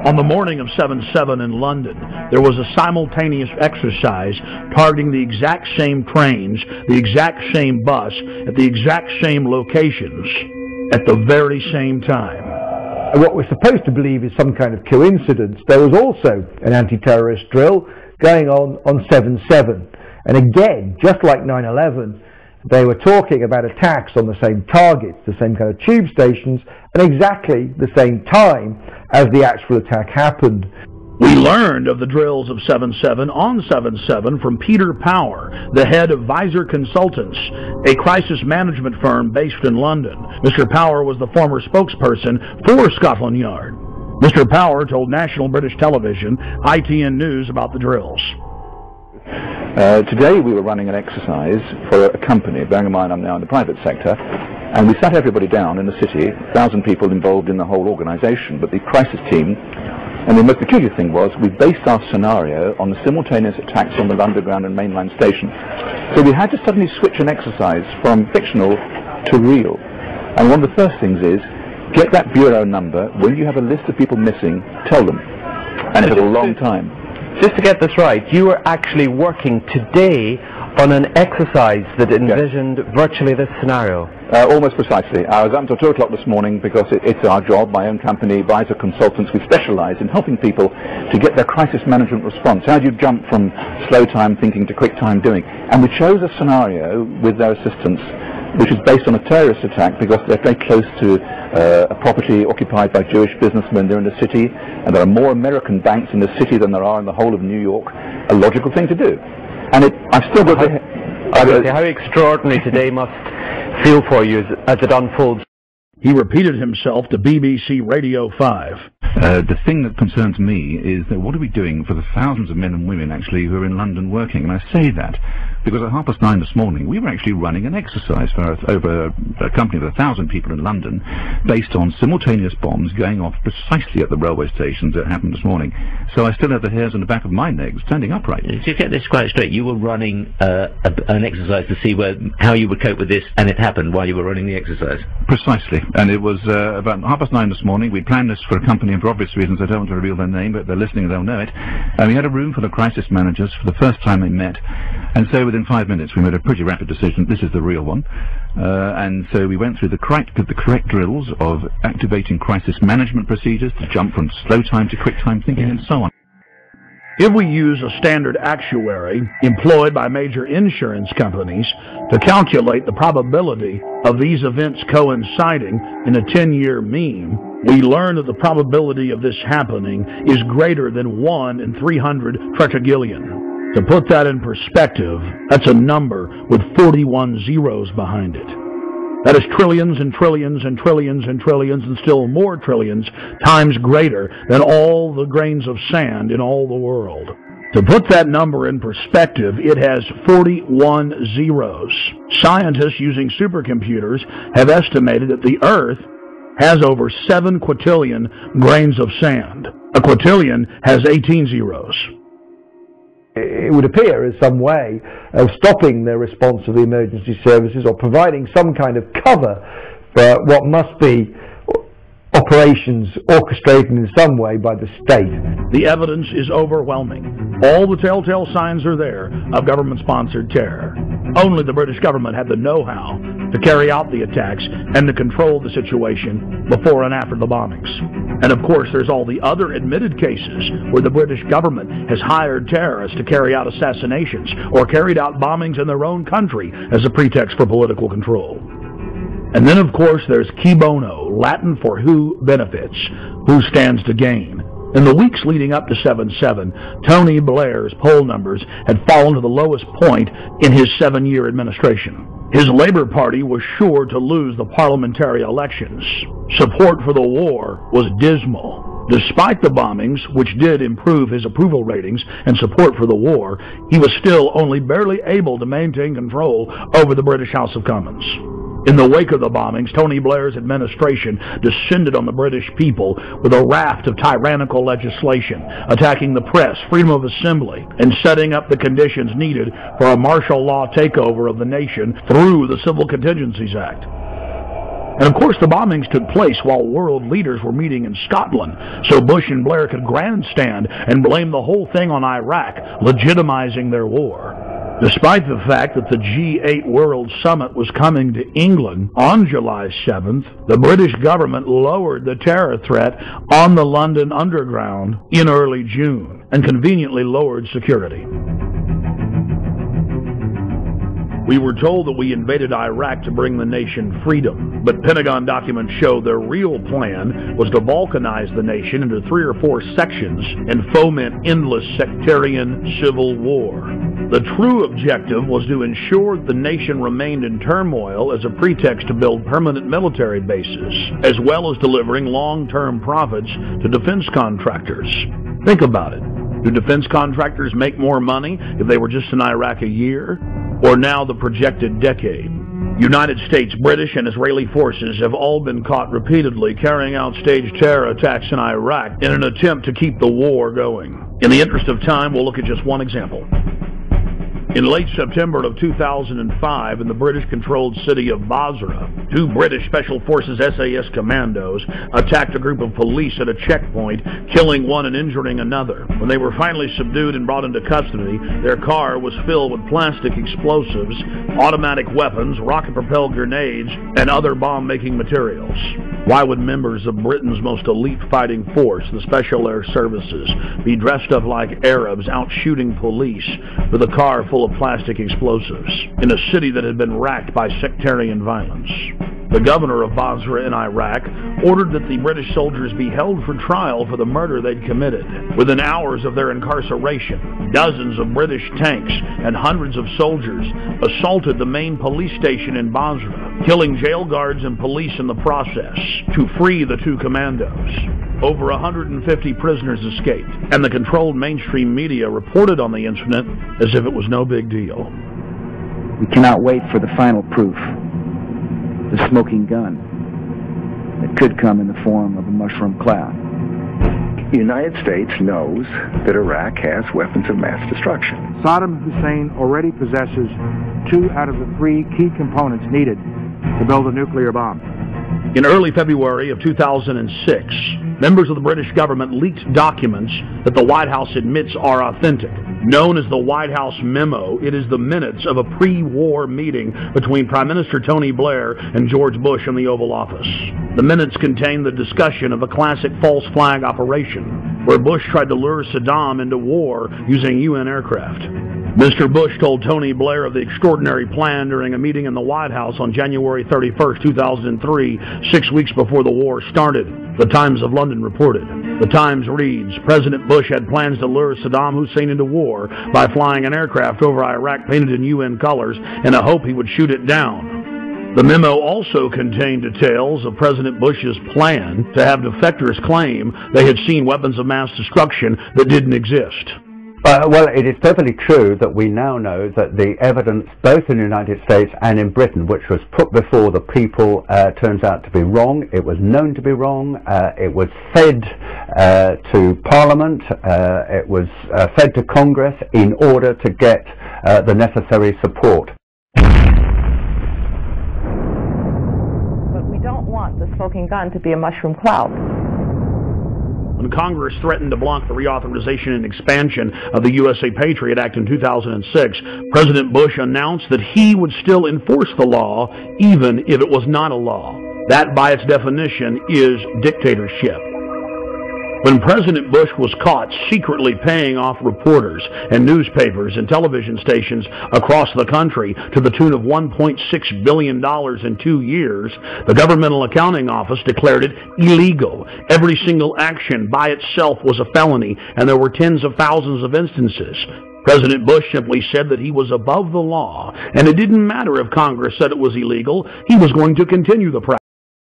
On the morning of 7/7 in London, there was a simultaneous exercise targeting the exact same trains, the exact same bus, at the exact same locations, at the very same time. What we're supposed to believe is some kind of coincidence. There was also an anti-terrorist drill going on 7/7. And again, just like 9/11, they were talking about attacks on the same targets, the same kind of tube stations, at exactly the same time as the actual attack happened. We learned of the drills of 7/7 on 7/7 from Peter Power, the head of Visor Consultants, a crisis management firm based in London. Mr. Power was the former spokesperson for Scotland Yard. Mr. Power told National British Television, ITN News, about the drills. Today we were running an exercise for a company, bearing in mind I'm now in the private sector, and we sat everybody down in the city, 1,000 people involved in the whole organisation, but the crisis team, and the most peculiar thing was we based our scenario on the simultaneous attacks on the underground and mainline station. So we had to suddenly switch an exercise from fictional to real. And one of the first things is, get that bureau number, when you have a list of people missing, tell them. And it took a long time. Just to get this right, you were actually working today on an exercise that envisioned virtually this scenario. Almost precisely. I was up until 2 o'clock this morning because it's our job, my own company, Visor Consultants. We specialise in helping people to get their crisis management response. How do you jump from slow time thinking to quick time doing? And we chose a scenario with their assistance which is based on a terrorist attack because they're very close to a property occupied by Jewish businessmen. They're in the city, and there are more American banks in the city than there are in the whole of New York. A logical thing to do. And I've still got how extraordinary today must feel for you as it unfolds. He repeated himself to BBC Radio 5. The thing that concerns me is that what are we doing for the thousands of men and women actually who are in London working? And I say that because at 9:30 this morning we were actually running an exercise for over a company of 1,000 people in London based on simultaneous bombs going off precisely at the railway stations that happened this morning. So I still have the hairs on the back of my legs standing upright. To get this quite straight, you were running an exercise to see how you would cope with this, and it happened while you were running the exercise? Precisely. And it was about 9:30 this morning. We planned this for a company, and for obvious reasons I don't want to reveal their name, but they're listening and they'll know it. And we had a room full of crisis managers for the first time they met. And so within 5 minutes we made a pretty rapid decision, this is the real one. And so we went through the correct drills of activating crisis management procedures to jump from slow time to quick time thinking and so on. If we use a standard actuary employed by major insurance companies to calculate the probability of these events coinciding in a 10-year mean, we learn that the probability of this happening is greater than 1 in 300 tetragillion. To put that in perspective, that's a number with 41 zeros behind it. That is trillions and trillions and trillions and trillions and still more trillions times greater than all the grains of sand in all the world. To put that number in perspective, it has 41 zeros. Scientists using supercomputers have estimated that the Earth has over 7 quintillion grains of sand. A quintillion has 18 zeros. It would appear as some way of stopping the response of the emergency services or providing some kind of cover for what must be operations orchestrated in some way by the state. The evidence is overwhelming. All the telltale signs are there of government-sponsored terror. Only the British government had the know-how to carry out the attacks and to control the situation before and after the bombings. And of course, there's all the other admitted cases where the British government has hired terrorists to carry out assassinations or carried out bombings in their own country as a pretext for political control. And then, of course, there's qui bono, Latin for who benefits, who stands to gain. In the weeks leading up to 7/7, Tony Blair's poll numbers had fallen to the lowest point in his 7-year administration. His Labour Party was sure to lose the parliamentary elections. Support for the war was dismal. Despite the bombings, which did improve his approval ratings and support for the war, he was still only barely able to maintain control over the British House of Commons. In the wake of the bombings, Tony Blair's administration descended on the British people with a raft of tyrannical legislation, attacking the press, freedom of assembly, and setting up the conditions needed for a martial law takeover of the nation through the Civil Contingencies Act. And of course the bombings took place while world leaders were meeting in Scotland, so Bush and Blair could grandstand and blame the whole thing on Iraq, legitimizing their war. Despite the fact that the G8 World Summit was coming to England on July 7th, the British government lowered the terror threat on the London Underground in early June and conveniently lowered security. We were told that we invaded Iraq to bring the nation freedom, but Pentagon documents show their real plan was to balkanize the nation into 3 or 4 sections and foment endless sectarian civil war. The true objective was to ensure the nation remained in turmoil as a pretext to build permanent military bases, as well as delivering long-term profits to defense contractors. Think about it. Do defense contractors make more money if they were just in Iraq a year, or now the projected decade? United States, British, and Israeli forces have all been caught repeatedly carrying out staged terror attacks in Iraq in an attempt to keep the war going. In the interest of time, we'll look at just one example. In late September of 2005, in the British-controlled city of Basra, 2 British Special Forces SAS commandos attacked a group of police at a checkpoint, killing one and injuring another. When they were finally subdued and brought into custody, their car was filled with plastic explosives, automatic weapons, rocket-propelled grenades, and other bomb-making materials. Why would members of Britain's most elite fighting force, the Special Air Services, be dressed up like Arabs out shooting police with a car full of plastic explosives in a city that had been racked by sectarian violence? The governor of Basra in Iraq ordered that the British soldiers be held for trial for the murder they'd committed. Within hours of their incarceration, dozens of British tanks and hundreds of soldiers assaulted the main police station in Basra, killing jail guards and police in the process to free the 2 commandos. Over 150 prisoners escaped, and the controlled mainstream media reported on the incident as if it was no big deal. We cannot wait for the final proof. The smoking gun that could come in the form of a mushroom cloud. The United States knows that Iraq has weapons of mass destruction. Saddam Hussein already possesses 2 out of the 3 key components needed to build a nuclear bomb. In early February of 2006, members of the British government leaked documents that the White House admits are authentic. Known as the White House Memo, it is the minutes of a pre-war meeting between Prime Minister Tony Blair and George Bush in the Oval Office. The minutes contain the discussion of a classic false flag operation, where Bush tried to lure Saddam into war using UN aircraft. Mr. Bush told Tony Blair of the extraordinary plan during a meeting in the White House on January 31st, 2003, 6 weeks before the war started, the Times of London reported. The Times reads, President Bush had plans to lure Saddam Hussein into war by flying an aircraft over Iraq painted in UN colors in a hope he would shoot it down. The memo also contained details of President Bush's plan to have defectors claim they had seen weapons of mass destruction that didn't exist. Well, it is perfectly true that we now know that the evidence, both in the United States and in Britain, which was put before the people, turns out to be wrong. It was known to be wrong. It was fed to Parliament. It was fed to Congress in order to get the necessary support. But we don't want the smoking gun to be a mushroom cloud. When Congress threatened to block the reauthorization and expansion of the USA Patriot Act in 2006, President Bush announced that he would still enforce the law even if it was not a law. That, by its definition, is dictatorship. When President Bush was caught secretly paying off reporters and newspapers and television stations across the country to the tune of $1.6 billion in 2 years, the Governmental Accounting Office declared it illegal. Every single action by itself was a felony, and there were tens of thousands of instances. President Bush simply said that he was above the law, and it didn't matter if Congress said it was illegal. He was going to continue the practice.